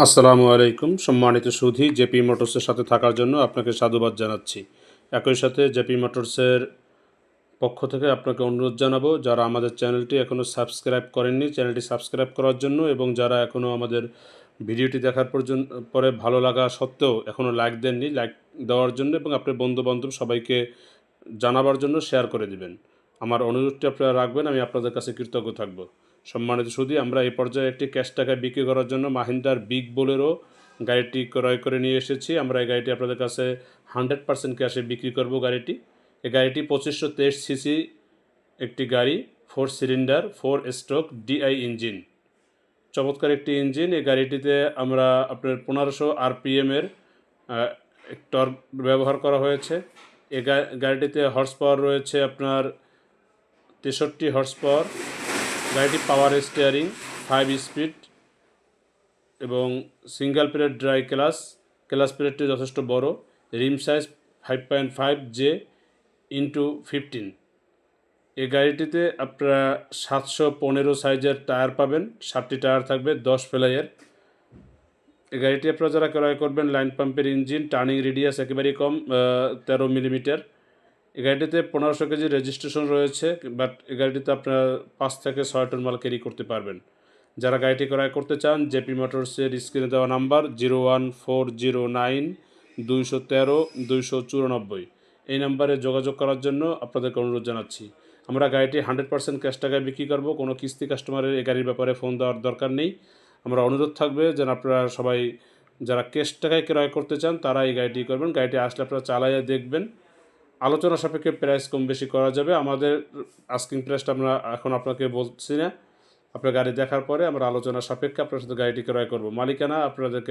আসসালামু আলাইকুম সম্মানিত সুধী, জেপি মোটরসের সাথে থাকার জন্য আপনাকে সাধুবাদ জানাচ্ছি। একই সাথে জেপি মোটরসের পক্ষ থেকে আপনাকে অনুরোধ জানাবো, যারা আমাদের চ্যানেলটি এখনও সাবস্ক্রাইব করেননি চ্যানেলটি সাবস্ক্রাইব করার জন্য, এবং যারা এখনও আমাদের ভিডিওটি দেখার পরে ভালো লাগা সত্ত্বেও এখনও লাইক দেননি, লাইক দেওয়ার জন্য এবং আপনার বন্ধুবান্ধব সবাইকে জানাবার জন্য শেয়ার করে দিবেন। আমার অনুরোধটি আপনারা রাখবেন, আমি আপনাদের কাছে কৃতজ্ঞ থাকব। সম্মানিত সুধী, আমরা এই পর্যায়ে একটি ক্যাশ টাকায় বিক্রি করার জন্য মাহিন্দ্রার বিগ বোলেরো গাড়িটি ক্রয় করে নিয়ে এসেছি। আমরা এই গাড়িটি আপনাদের কাছে 100% ক্যাশে বিক্রি করব। এই গাড়িটি 2523 সিসি একটি গাড়ি, 4 সিলিন্ডার 4 স্ট্রোক ডিআই ইঞ্জিন, চমৎকার একটি ইঞ্জিন। এই গাড়িটিতে আমরা আপনার 1500 আরপিএমের টর্ক ব্যবহার করা হয়েছে। এই গাড়িটিতে হর্স পাওয়ার রয়েছে আপনার 63 হর্স পাওয়ার। গাড়িটি পাওয়ার স্টিয়ারিং, 5 স্পিড এবং সিঙ্গেল প্লেট ড্রাই ক্লাস প্লেটটি যথেষ্ট বড়। রিম সাইজ 5.5 জে ইন্টু 15। এই গাড়িটিতে আপনারা 715 সাইজের টায়ার পাবেন, 7টি টায়ার থাকবে 10 ফেলাইয়ের। এই গাড়িটি আপনারা যারা ক্রয় করবেন, লাইন পাম্পের ইঞ্জিন, টার্নিং রেডিয়াস একেবারেই কম, 13 মিলিমিটার। এই গাড়িটিতে 1500 কেজি রেজিস্ট্রেশন রয়েছে, বাট এই গাড়িটিতে আপনারা 5 থেকে 6 টন মাল ক্যারি করতে পারবেন। যারা গাড়িটি ক্রয় করতে চান, জেপি মোটরসের স্ক্রিনে দেওয়া নাম্বার 01409 213 294, এই নাম্বারে যোগাযোগ করার জন্য আপনাদেরকে অনুরোধ জানাচ্ছি। আমরা গাড়িটি 100% ক্যাশ টাকায় বিক্রি করব। কোনো কিস্তি কাস্টমারের এই গাড়ির ব্যাপারে ফোন দেওয়ার দরকার নেই। আমরা অনুরোধ থাকবে যেন আপনারা সবাই যারা ক্যাশ টাকায় ক্রয় করতে চান তারা এই গাড়িটি করবেন। গাড়িটি আসলে আপনারা চালাইয়া দেখবেন, আলোচনা সাপেক্ষে প্রাইস কম বেশি করা যাবে। আমাদের আস্কিং প্রাইসটা আমরা এখন আপনাকে বলছি না, আপনার গাড়ি দেখার পরে আমরা আলোচনা সাপেক্ষে আপনার সাথে গাড়িটি ক্রয় করব। মালিকানা আপনাদেরকে